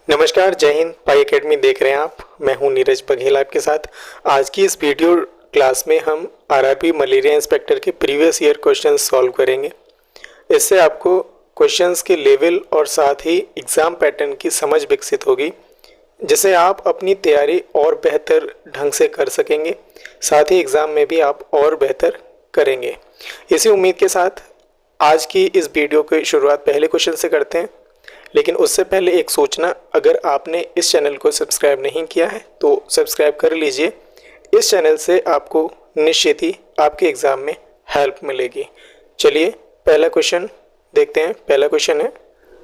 नमस्कार, जय हिंद। पाई एकेडमी देख रहे हैं आप। मैं हूं नीरज बघेल आपके साथ। आज की इस वीडियो क्लास में हम आरआरबी मलेरिया इंस्पेक्टर के प्रीवियस ईयर क्वेश्चंस सॉल्व करेंगे। इससे आपको क्वेश्चंस के लेवल और साथ ही एग्ज़ाम पैटर्न की समझ विकसित होगी, जिससे आप अपनी तैयारी और बेहतर ढंग से कर सकेंगे। साथ ही एग्ज़ाम में भी आप और बेहतर करेंगे। इसी उम्मीद के साथ आज की इस वीडियो की शुरुआत पहले क्वेश्चन से करते हैं। लेकिन उससे पहले एक सूचना, अगर आपने इस चैनल को सब्सक्राइब नहीं किया है तो सब्सक्राइब कर लीजिए। इस चैनल से आपको निश्चित ही आपके एग्ज़ाम में हेल्प मिलेगी। चलिए पहला क्वेश्चन देखते हैं। पहला क्वेश्चन है,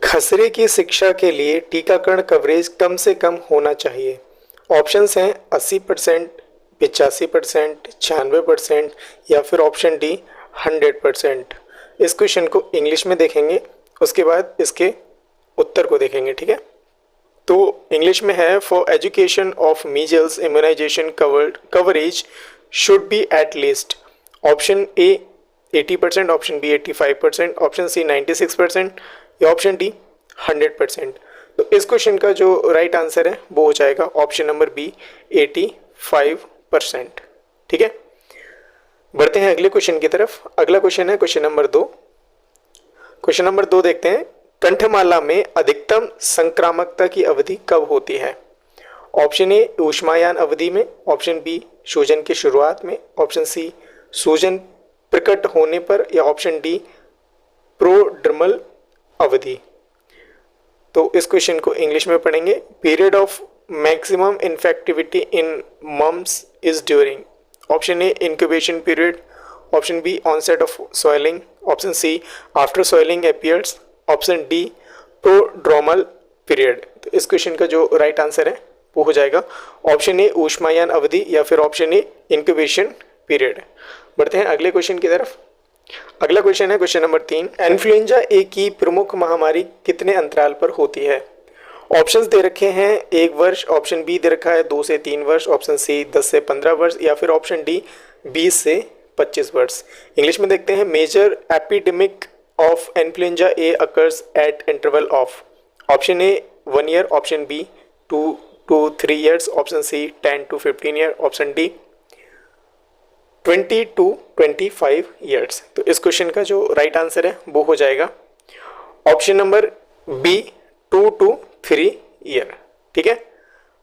खसरे की शिक्षा के लिए टीकाकरण कवरेज कम से कम होना चाहिए। ऑप्शंस हैं 80%, 85%, 96% या फिर ऑप्शन डी 100%। इस क्वेश्चन को इंग्लिश में देखेंगे, उसके बाद इसके उत्तर को देखेंगे। ठीक है, तो इंग्लिश में है, for education of measles immunization coverage should be at least option A 80%, option B 85%, option C 96% या ऑप्शन डी 100%। तो इस क्वेश्चन का जो राइट आंसर है वो हो जाएगा ऑप्शन नंबर बी 85%। ठीक है, बढ़ते हैं अगले क्वेश्चन की तरफ। अगला क्वेश्चन है क्वेश्चन नंबर 2। क्वेश्चन नंबर 2 देखते हैं, कंठमाला में अधिकतम संक्रामकता की अवधि कब होती है। ऑप्शन ए ऊष्मायान अवधि में, ऑप्शन बी सूजन की शुरुआत में, ऑप्शन सी सूजन प्रकट होने पर या ऑप्शन डी प्रोड्रमल अवधि। तो इस क्वेश्चन को इंग्लिश में पढ़ेंगे। Period of maximum infectivity in mumps is during, option A incubation period, option B onset of swelling, option C after swelling appears, option D prodromal period. तो इस question का जो राइट आंसर है वो हो जाएगा ऑप्शन ए ऊष्मायान अवधि या फिर ऑप्शन ए इंक्यूबेशन पीरियड। बढ़ते हैं अगले क्वेश्चन की तरफ। अगला क्वेश्चन है क्वेश्चन नंबर 3। इन्फ्लुएंजा ए की प्रमुख महामारी कितने अंतराल पर होती है। ऑप्शंस दे रखे हैं 1 वर्ष, ऑप्शन बी दे रखा है 2 से 3 वर्ष, ऑप्शन सी 10 से 15 वर्ष या फिर ऑप्शन डी 20 से 25 वर्ष। इंग्लिश में देखते हैं, major epidemic of influenza A occurs at interval of option A 1 year, option B 2 to 3 years, option C 10 to 15 year, option D 20 to 25 years। तो इस क्वेश्चन का जो राइट आंसर है वो हो जाएगा option number B 2 to 3 year. ठीक है,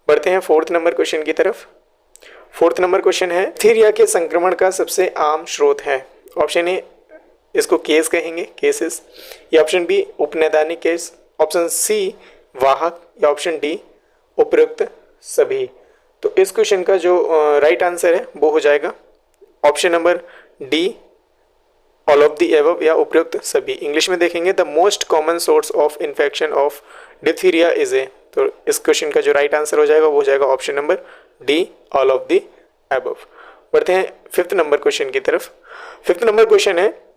बढ़ते हैं 4th नंबर क्वेश्चन की तरफ। 4th नंबर क्वेश्चन है, डिप्थीरिया के संक्रमण का सबसे आम स्रोत है। ऑप्शन ए इसको केस कहेंगे, केसेस, या ऑप्शन बी उपनैदानिक केस, ऑप्शन सी वाहक या ऑप्शन डी उपयुक्त सभी। तो इस क्वेश्चन का जो राइट आंसर है वो हो जाएगा option number D all of the above या उपयुक्त सभी। इंग्लिश में देखेंगे, the most common source of infection of diphtheria is a. तो इस क्वेश्चन का जो राइट आंसर हो जाएगा वो हो जाएगा option number D all of the above. बढ़ते हैं 5th नंबर क्वेश्चन की तरफ। 5th नंबर क्वेश्चन है,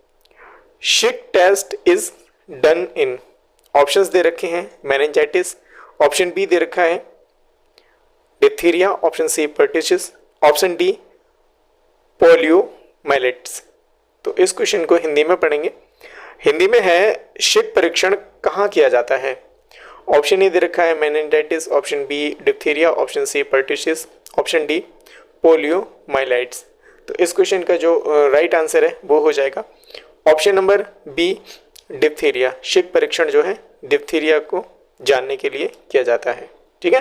Schick test is done in. Options दे रखे हैं मेनिंजाइटिस, ऑप्शन बी दे रखा है diphtheria, option C pertussis, option D poliomyelitis. तो इस क्वेश्चन को हिंदी में पढ़ेंगे। हिंदी में है, शिक परीक्षण कहाँ किया जाता है। ऑप्शन ए दे रखा है meningitis, option B diphtheria, option C pertussis, option D poliomyelitis. तो इस क्वेश्चन का जो राइट आंसर है वो हो जाएगा ऑप्शन नंबर बी डिप्थीरिया। शिक परीक्षण जो है डिप्थीरिया को जानने के लिए किया जाता है। ठीक है,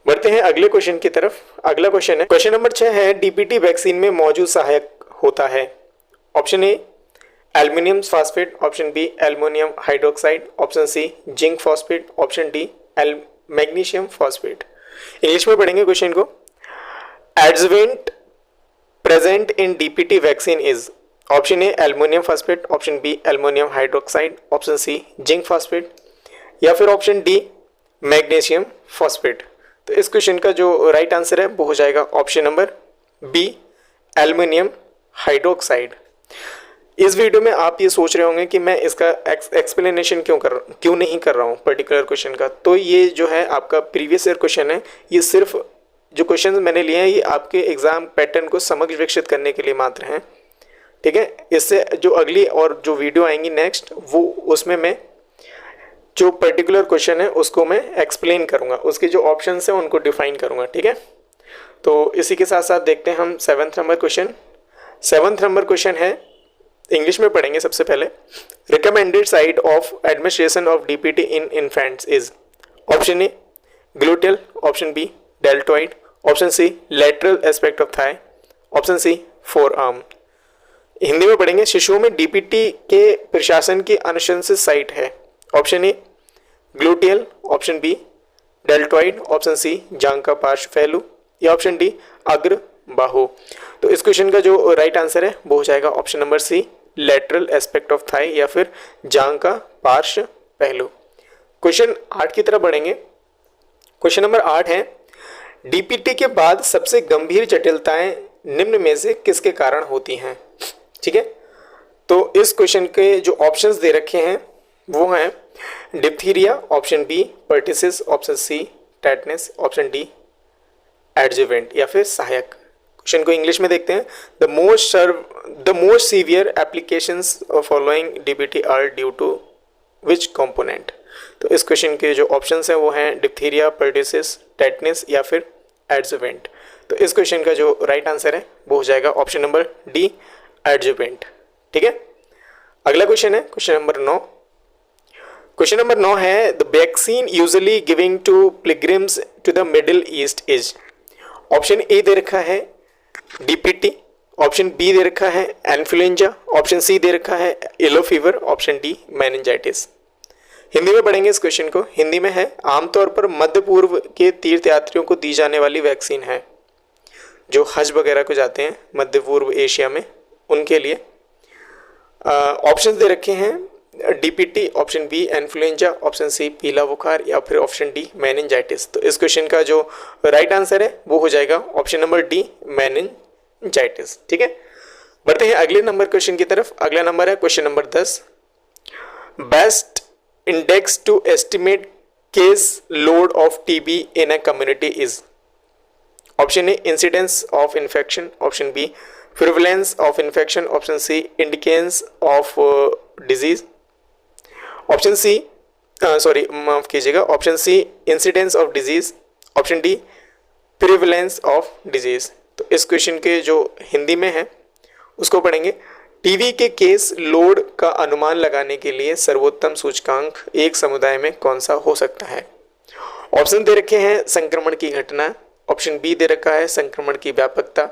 बढ़ते हैं अगले क्वेश्चन की तरफ। अगला क्वेश्चन है क्वेश्चन नंबर 6 है, डीपीटी वैक्सीन में मौजूद सहायक होता है। Option A aluminium phosphate, option B aluminium hydroxide, option C zinc phosphate, option D magnesium phosphate. English में पढ़ेंगे क्वेश्चन को। Adjuvant present in DPT vaccine is, option A aluminium phosphate, option B aluminium hydroxide, option C zinc phosphate या फिर option D magnesium phosphate. तो इस question का जो right answer है वो हो जाएगा option number B aluminium hydroxide. इस वीडियो में आप ये सोच रहे होंगे कि मैं इसका एक्सप्लेनेशन क्यों नहीं कर रहा हूँ पर्टिकुलर क्वेश्चन का। तो ये जो है आपका प्रीवियस ईयर क्वेश्चन है। ये सिर्फ जो क्वेश्चन मैंने लिए हैं ये आपके एग्जाम पैटर्न को समझ विकसित करने के लिए मात्र हैं। ठीक है, इससे जो अगली और जो वीडियो आएंगी नेक्स्ट वो उसमें मैं जो पर्टिकुलर क्वेश्चन है उसको मैं एक्सप्लेन करूंगा, उसके जो ऑप्शंस हैं उनको डिफाइन करूंगा, ठीक है। तो इसी के साथ साथ देखते हैं हम 7th number question. 7th number question है, इंग्लिश में पढ़ेंगे सबसे पहले। Recommended site of administration of DPT in infants is, option A gluteal, option B deltoid, option C lateral aspect of thigh, option C forearm. Hindi में पढ़ेंगे, शिशुओं में DPT के प्रशासन की अनुशंसित साइट है। Option A gluteal, option B deltoid, option C जांघ का पार्श्व फैलू, या ऑप्शन डी अग्र बाहु। तो इस क्वेश्चन का जो राइट आंसर है वो हो जाएगा option number C lateral aspect of thigh या फिर जांघ का पार्श्व पहलू। क्वेश्चन 8 की तरफ बढ़ेंगे। क्वेश्चन नंबर 8 है, डीपीटी के बाद सबसे गंभीर जटिलताएं निम्न में से किसके कारण होती हैं, ठीक है। तो इस क्वेश्चन के जो ऑप्शंस दे रखे हैं वो हैं diphtheria, option B pertussis, option C tetanus, option D adjuvant या फिर सहायक। क्वेश्चन को इंग्लिश में देखते हैं। The most severe applications following DPT are due to which component. तो इस क्वेश्चन के जो ऑप्शंस हैं वो हैं डिप्थीरिया, पर्टिसिस, टेटनस या फिर एडजुवेंट। तो इस क्वेश्चन का जो राइट आंसर है वो हो जाएगा ऑप्शन नंबर डी एडजुवेंट, ठीक है। अगला क्वेश्चन है क्वेश्चन नंबर 9। क्वेश्चन नंबर 9 है, the vaccine usually giving to pilgrims to the Middle East is. Option A दे रखा है डीपीटी, ऑप्शन बी दे रखा है इन्फ्लुएंजा, ऑप्शन सी दे रखा है yellow fever, option D meningitis. Hindi में पढ़ेंगे इस क्वेश्चन को। हिंदी में है, आमतौर पर मध्य पूर्व के तीर्थयात्रियों को दी जाने वाली वैक्सीन है, जो हज वगैरह को जाते हैं मध्य पूर्व एशिया में उनके लिए। ऑप्शन दे रखे हैं DPT, option B influenza, option C पीला बुखार या फिर ऑप्शन डी मेनिंजाइटिस। तो इस क्वेश्चन का जो राइट आंसर है वो हो जाएगा ऑप्शन नंबर डी मेनिंजाइटिस, ठीक है। बढ़ते हैं अगले नंबर क्वेश्चन की तरफ। अगला नंबर है question number 10। Best index to estimate case load of TB in a community is. Option A incidence of infection, option B prevalence of infection, option C incidence of disease, option C माफ कीजिएगा, option C incidence of disease, option D prevalence of disease. तो इस question के जो हिंदी में है उसको पढ़ेंगे। टीबी के केस लोड का अनुमान लगाने के लिए सर्वोत्तम सूचकांक एक समुदाय में कौन सा हो सकता है। ऑप्शन दे रखे हैं संक्रमण की घटना, ऑप्शन बी दे रखा है संक्रमण की व्यापकता,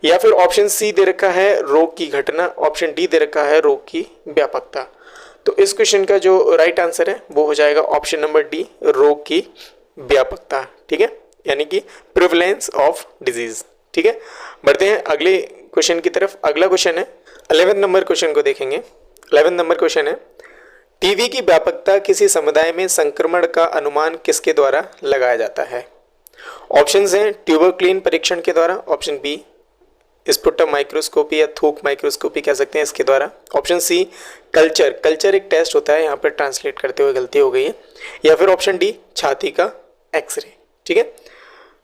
या फिर ऑप्शन सी दे रखा है रोग की घटना, ऑप्शन डी दे रखा है रोग की व्यापकता। तो इस क्वेश्चन का जो राइट आंसर है वो हो जाएगा ऑप्शन नंबर डी रोग की व्यापकता, ठीक है, यानी कि प्रिवलेंस ऑफ डिजीज, ठीक है। बढ़ते हैं अगले क्वेश्चन की तरफ। अगला क्वेश्चन है 11 नंबर क्वेश्चन को देखेंगे। 11 नंबर क्वेश्चन है, टीबी की व्यापकता किसी समुदाय में संक्रमण का अनुमान किसके द्वारा लगाया जाता है। ऑप्शंस हैं ट्यूबरक्लीन परीक्षण के द्वारा, ऑप्शन बी स्पुटम माइक्रोस्कोपी या थूक माइक्रोस्कोपी कह सकते हैं इसके द्वारा, ऑप्शन सी कल्चर एक टेस्ट होता है, यहाँ पर ट्रांसलेट करते हुए गलती हो गई है, या फिर ऑप्शन डी छाती का एक्सरे, ठीक है।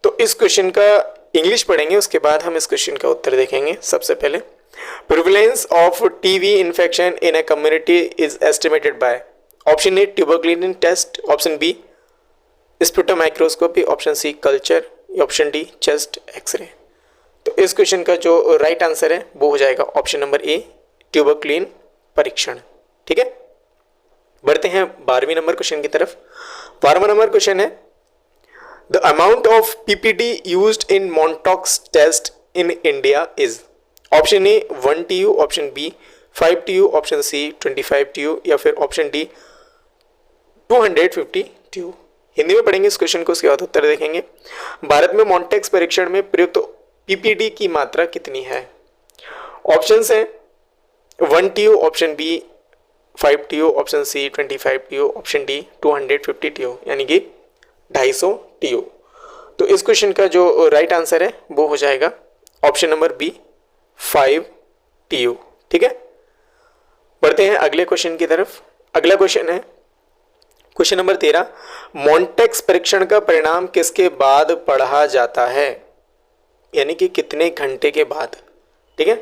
तो इस क्वेश्चन का इंग्लिश पढ़ेंगे, उसके बाद हम इस क्वेश्चन का उत्तर देखेंगे। सबसे पहले, prevalence of TB infection in a community is estimated by, option A tuberculin test, option B sputum microscopy, option C culture, option D chest X ray. तो इस क्वेश्चन का जो राइट आंसर है वो हो जाएगा ऑप्शन नंबर ए ट्यूबरक्लीन परीक्षण, ठीक है। बढ़ते हैं 12वें नंबर क्वेश्चन की तरफ। 12वां नंबर क्वेश्चन है, the amount of PPD used in Mantoux test in India is. Option A 1 TU, option B 5 TU, option C 25 TU या फिर ऑप्शन डी 250 TU। हिंदी में पढ़ेंगे इस क्वेश्चन को, उसके बाद उत्तर देखेंगे। भारत में मॉन्टेक्स परीक्षण में प्रयुक्त पीपीडी की मात्रा कितनी है। ऑप्शंस हैं 1 TU, option B 5 TU, option C 25 TU, option D 250 TU यानी कि 250 TU। तो इस क्वेश्चन का जो राइट आंसर है वो हो जाएगा ऑप्शन नंबर बी 5 TU, ठीक है। बढ़ते हैं अगले क्वेश्चन की तरफ। अगला क्वेश्चन है क्वेश्चन नंबर 13, मॉन्टेक्स परीक्षण का परिणाम किसके बाद पढ़ा जाता है, यानी कि कितने घंटे के बाद, ठीक है।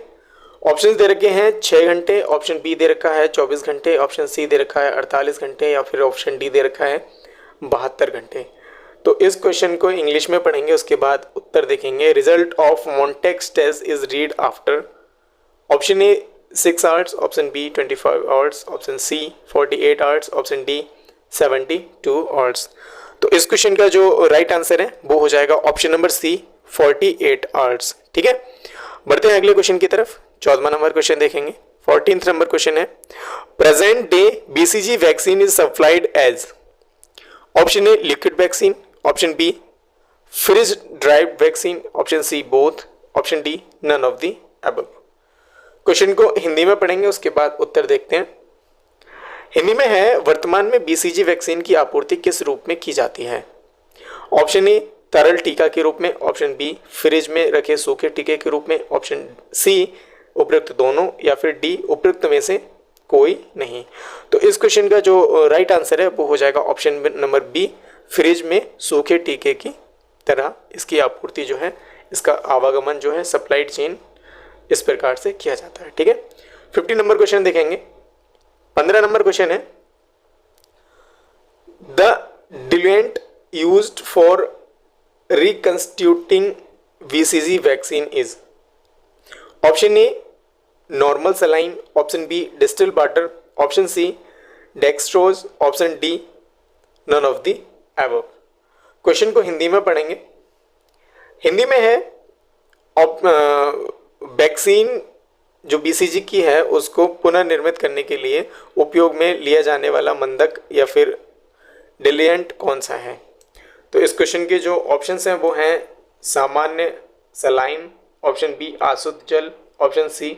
ऑप्शन दे रखे हैं 6 घंटे, ऑप्शन बी दे रखा है 24 घंटे, ऑप्शन सी दे रखा है 48 घंटे या फिर ऑप्शन डी दे रखा है 72 घंटे। तो इस क्वेश्चन को इंग्लिश में पढ़ेंगे, उसके बाद उत्तर देखेंगे। Result of Mantoux test is read after option A 6 hours, option B 25 hours, option C 48 hours, option D 72 hours. तो इस क्वेश्चन का जो राइट आंसर है वो हो जाएगा ऑप्शन नंबर सी 48 आवर्स। ठीक है, बढ़ते हैं अगले क्वेश्चन की तरफ। 14वां नंबर क्वेश्चन देखेंगे। 14th नंबर क्वेश्चन है, present day BCG vaccine is supplied as option A liquid vaccine, option B freeze dried vaccine, option C both, option D none of the above. Question को हिंदी में पढ़ेंगे, उसके बाद उत्तर देखते हैं। हिंदी में है, वर्तमान में बीसीजी वैक्सीन की आपूर्ति किस रूप में की जाती है? ऑप्शन ए तरल टीका के रूप में, ऑप्शन बी फ्रिज में रखे सूखे टीके के रूप में, ऑप्शन सी उपयुक्त दोनों, या फिर डी उपयुक्त में से कोई नहीं। तो इस क्वेश्चन का जो राइट आंसर है वो हो जाएगा ऑप्शन नंबर बी, फ्रिज में सूखे टीके की तरह इसकी आपूर्ति जो है, इसका आवागमन जो है, सप्लाइड चेन इस प्रकार से किया जाता है। ठीक है, 50 नंबर क्वेश्चन देखेंगे। 15 नंबर क्वेश्चन है, the diluent used for reconstituting BCG vaccine is option A normal saline, option B distil water, option C dextrose, option D none of the above. Question को हिंदी में पढ़ेंगे। हिंदी में है, वैक्सीन जो BCG की है उसको पुनर्निर्मित करने के लिए उपयोग में लिया जाने वाला मंदक या फिर डिल्यूएंट कौन सा है? तो इस क्वेश्चन के जो ऑप्शंस हैं वो हैं सामान्य सलाइन, ऑप्शन बी आसुत जल, option C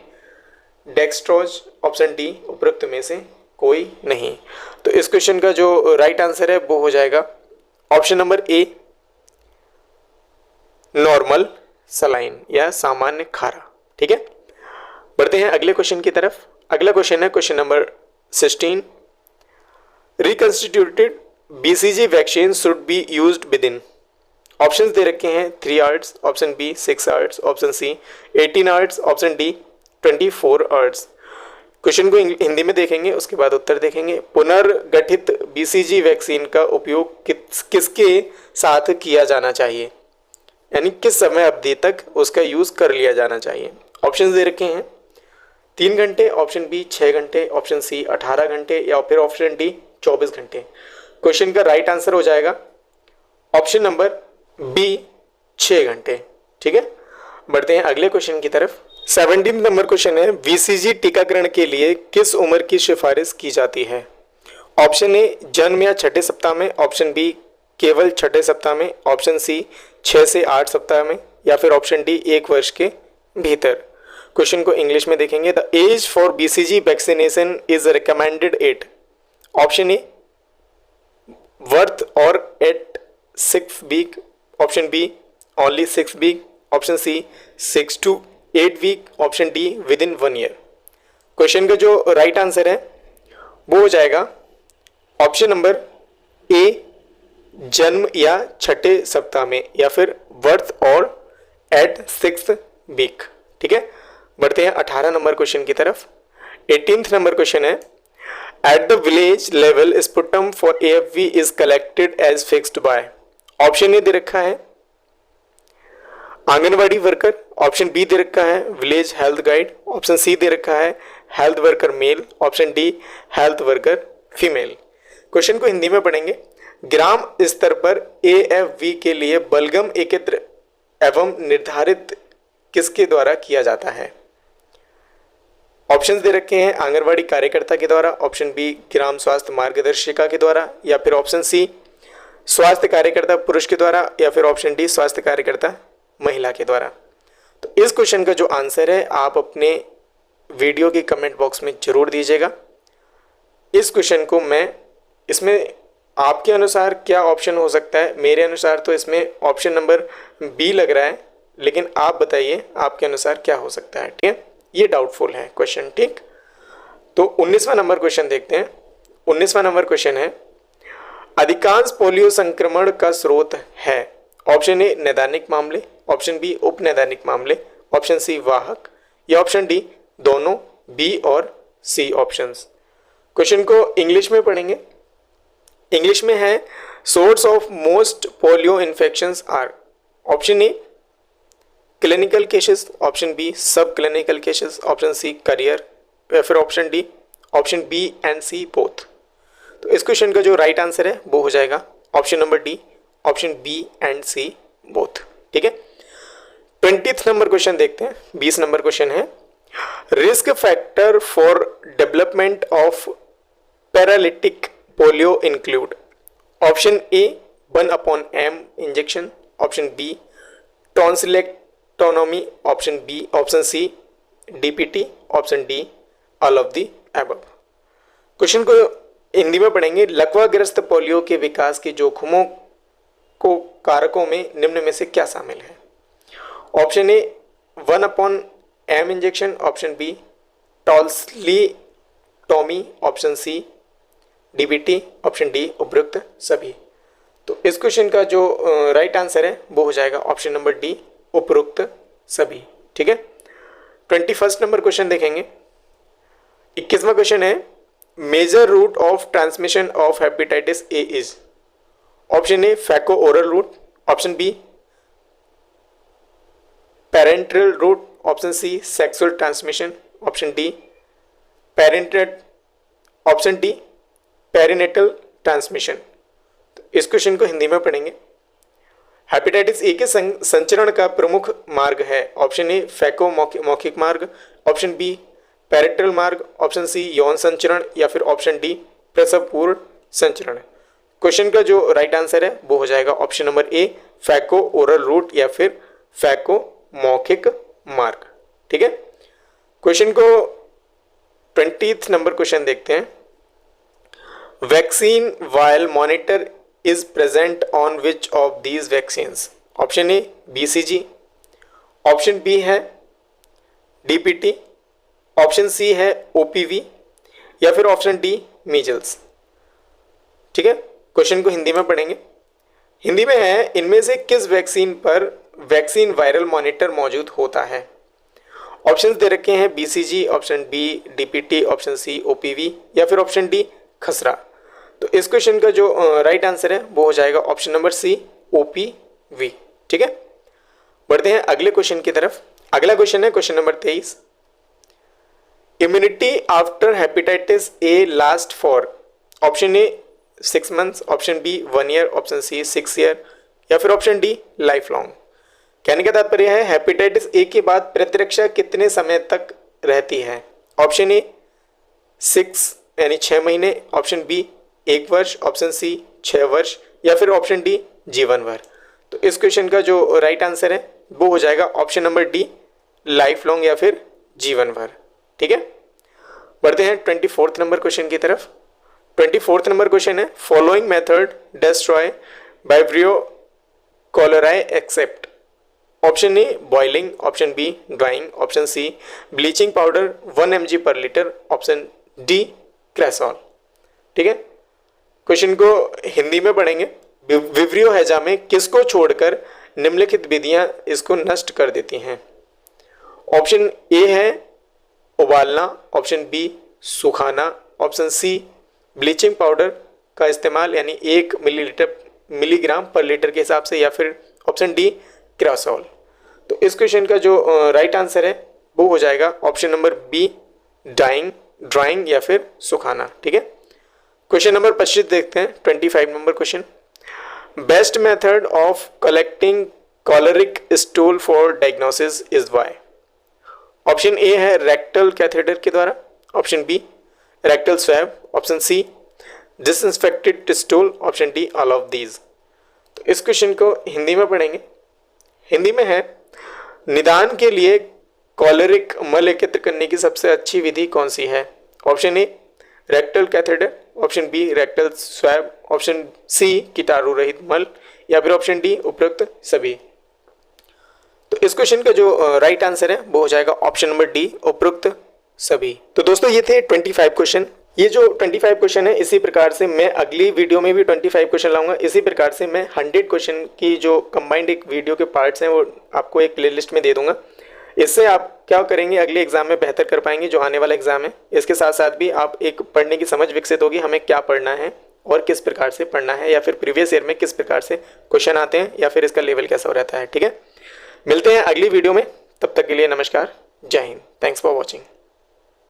dextrose, option D उपरोक्त में से कोई नहीं। तो इस क्वेश्चन का जो राइट आंसर है वो हो जाएगा option number A normal saline या सामान्य खारा। ठीक है, बढ़ते हैं अगले क्वेश्चन की तरफ। अगला क्वेश्चन है question number 16, reconstituted BCG vaccine should be used within. Options दे रखे हैं 3 hours, option B 6 hours, option C 18 hours, option D 24 hours. Question को हिंदी में देखेंगे, उसके बाद उत्तर देखेंगे। पुनर्गठित बीसीजी वैक्सीन का उपयोग किसके साथ किया जाना चाहिए, यानी किस समय अवधि तक उसका यूज कर लिया जाना चाहिए? ऑप्शंस दे रखे हैं 3 घंटे, ऑप्शन बी 6 घंटे, ऑप्शन सी 18 घंटे या फिर ऑप्शन डी 24 घंटे। क्वेश्चन का राइट आंसर हो जाएगा ऑप्शन नंबर बी 6 घंटे। ठीक है, बढ़ते हैं अगले क्वेश्चन की तरफ। 17 नंबर क्वेश्चन है, बीसीजी टीकाकरण के लिए किस उम्र की सिफारिश की जाती है? ऑप्शन ए जन्म या छठे सप्ताह में, ऑप्शन बी केवल छठे सप्ताह में, ऑप्शन सी 6 से 8 सप्ताह में, या फिर ऑप्शन डी 1 वर्ष के भीतर। क्वेश्चन को इंग्लिश में देखेंगे। The age for BCG vaccination is recommended at option A birth और at 6 week, option B only 6 week, option C 6 to 8 week, option D within 1 year. Question का जो right answer है वो हो जाएगा ऑप्शन नंबर ए जन्म या छठे सप्ताह में, या फिर बर्थ और एट 6th वीक। ठीक है, बढ़ते हैं 18 नंबर क्वेश्चन की तरफ। 18th नंबर क्वेश्चन है, at the village level sputum for AFV is collected as fixed by. Option A दे रखा है आंगनवाड़ी वर्कर, ऑप्शन बी दे रखा है village health guide, option C दे रखा है health worker male, option D health worker female. Question को हिंदी में पढ़ेंगे। ग्राम स्तर पर AFV के लिए बलगम एकत्र एवं निर्धारित किसके द्वारा किया जाता है? ऑप्शंस दे रखे हैं आंगनवाड़ी कार्यकर्ता के द्वारा, ऑप्शन बी ग्राम स्वास्थ्य मार्गदर्शिका के द्वारा, या फिर ऑप्शन सी स्वास्थ्य कार्यकर्ता पुरुष के द्वारा, या फिर ऑप्शन डी स्वास्थ्य कार्यकर्ता महिला के द्वारा। तो इस क्वेश्चन का जो आंसर है आप अपने वीडियो के कमेंट बॉक्स में जरूर दीजिएगा। इस क्वेश्चन को मैं इसमें आपके अनुसार क्या ऑप्शन हो सकता है? मेरे अनुसार तो इसमें ऑप्शन नंबर बी लग रहा है, लेकिन आप बताइए आपके अनुसार क्या हो सकता है। ठीक है, ये डाउटफुल है क्वेश्चन। ठीक, तो 19वां नंबर क्वेश्चन देखते हैं। 19वां नंबर क्वेश्चन है, अधिकांश पोलियो संक्रमण का स्रोत है। ऑप्शन ए नैदानिक मामले, ऑप्शन बी उपनैदानिक मामले, ऑप्शन सी वाहक, या ऑप्शन डी दोनों, बी और सी ऑप्शंस। क्वेश्चन को इंग्लिश में पढ़ेंगे। इंग्लिश में है source of most polio infections are, option A clinical cases, option B sub clinical cases, option C carrier, या फिर option D, option B and C both. तो इस क्वेश्चन का जो राइट आंसर है वो हो जाएगा option number D, option B and C both. ठीक है, 20th नंबर क्वेश्चन देखते हैं। 20 नंबर क्वेश्चन है risk factor for development of paralytic polio include, option A 1/m injection, option B tonsillectomy, option B, option C DPT, option D all of the above. Question को हिंदी में पढ़ेंगे। लकवाग्रस्त polio के विकास के जोखिमों को कारकों में निम्न में से क्या शामिल है? Option A 1/m injection, option B tonsillectomy, option C DBT, option D उपरोक्त सभी। तो इस क्वेश्चन का जो राइट आंसर है वो हो जाएगा ऑप्शन नंबर डी, उपरोक्त सभी। ठीक है, 21st नंबर क्वेश्चन देखेंगे। 21वां क्वेश्चन है major route of transmission of hepatitis A is, option A faeco oral route, option B parenteral route, option C sexual transmission, option D perinatal transmission. तो इस question को हिंदी में पढ़ेंगे। हेपेटाइटिस ए के संचरण का प्रमुख मार्ग है, ऑप्शन ए फैको मौखिक मार्ग, ऑप्शन बी पैरेंटल मार्ग, ऑप्शन सी यौन संचरण, या फिर ऑप्शन डी प्रसव पूर्व संचरण। क्वेश्चन का जो राइट आंसर है वो हो जाएगा option number A faeco oral root या फिर फैको मौखिक मार्ग। ठीक है, क्वेश्चन को 20th नंबर क्वेश्चन देखते हैं। Vaccine vial monitor is present on which of these vaccines, option A BCG, option B है डीपीटी, ऑप्शन सी है ओपीवी, या फिर ऑप्शन डी मीजल्स। ठीक है, क्वेश्चन को हिंदी में पढ़ेंगे। हिंदी में है इनमें से किस वैक्सीन पर वैक्सीन वायरल मॉनिटर मौजूद होता है? ऑप्शंस दे रखे हैं BCG, option B DPT, option C OPV, या फिर ऑप्शन डी खसरा। तो इस क्वेश्चन का जो राइट आंसर है वो हो जाएगा ऑप्शन नंबर सी ओपीवी। ठीक है, बढ़ते हैं अगले क्वेश्चन की तरफ। अगला क्वेश्चन है question number 23। Immunity after hepatitis A last for, option A 6 months, option B 1 year, option C 6 year, या फिर ऑप्शन डी लाइफ लॉन्ग। कहने का तात्पर्य है हेपेटाइटिस ए के बाद प्रतिरक्षा कितने समय तक रहती है? ऑप्शन ए 6 यानी 6 महीने, ऑप्शन बी 1 वर्ष, ऑप्शन सी 6 वर्ष, या फिर ऑप्शन डी जीवन भर। तो इस क्वेश्चन का जो राइट आंसर है वो हो जाएगा option number D life long या फिर जीवन भर। ठीक है, बढ़ते हैं 24th नंबर क्वेश्चन की तरफ। 24th नंबर क्वेश्चन है following method destroy vibrio cholerae except, option A boiling, option B drying, option C bleaching powder 1 mg पर लीटर, ऑप्शन डी क्रेसॉल। ठीक है, क्वेश्चन को हिंदी में पढ़ेंगे। विब्रियो हैजा में किसको छोड़कर निम्नलिखित विधियां इसको नष्ट कर देती हैं? ऑप्शन ए है उबालना, ऑप्शन बी सुखाना, ऑप्शन सी ब्लीचिंग पाउडर का इस्तेमाल यानी 1 मिलीग्राम पर लीटर के हिसाब से, या फिर ऑप्शन डी क्रेसॉल। तो इस क्वेश्चन का जो राइट आंसर है वो हो जाएगा ऑप्शन नंबर बी ड्राइंग या फिर सुखाना। ठीक है, क्वेश्चन नंबर 25 देखते हैं। 25 number question best method of collecting choleric stool for diagnosis is why, option A है रेक्टल कैथेटर के द्वारा, option B rectal swab, option C disinfected stool, option D all of these. तो इस question को हिंदी में पढ़ेंगे। हिंदी में है निदान के लिए कॉलरिक मल एकत्र करने की सबसे अच्छी विधि कौन सी है? Option A rectal catheter, option B rectal swab, option C कीटाणु रहित मल, या फिर ऑप्शन डी उपरोक्त सभी। तो इस क्वेश्चन का जो राइट आंसर है वो हो जाएगा ऑप्शन नंबर डी उपरोक्त सभी। तो दोस्तों ये थे 25 क्वेश्चन। ये जो 25 क्वेश्चन है इसी प्रकार से मैं अगली वीडियो में भी 25 क्वेश्चन लाऊंगा। इसी प्रकार से मैं 100 क्वेश्चन की जो कंबाइंड एक वीडियो के पार्ट्स हैं वो आपको एक प्लेलिस्ट में दे दूंगा। इससे आप क्या करेंगे, अगले एग्जाम में बेहतर कर पाएंगे जो आने वाला एग्जाम है। इसके साथ साथ भी आप एक पढ़ने की समझ विकसित होगी, हमें क्या पढ़ना है और किस प्रकार से पढ़ना है, या फिर प्रीवियस ईयर में किस प्रकार से क्वेश्चन आते हैं, या फिर इसका लेवल कैसा रहता है। ठीक है, मिलते हैं अगली वीडियो में, तब तक के लिए नमस्कार, जय हिंद, थैंक्स फॉर वॉचिंग।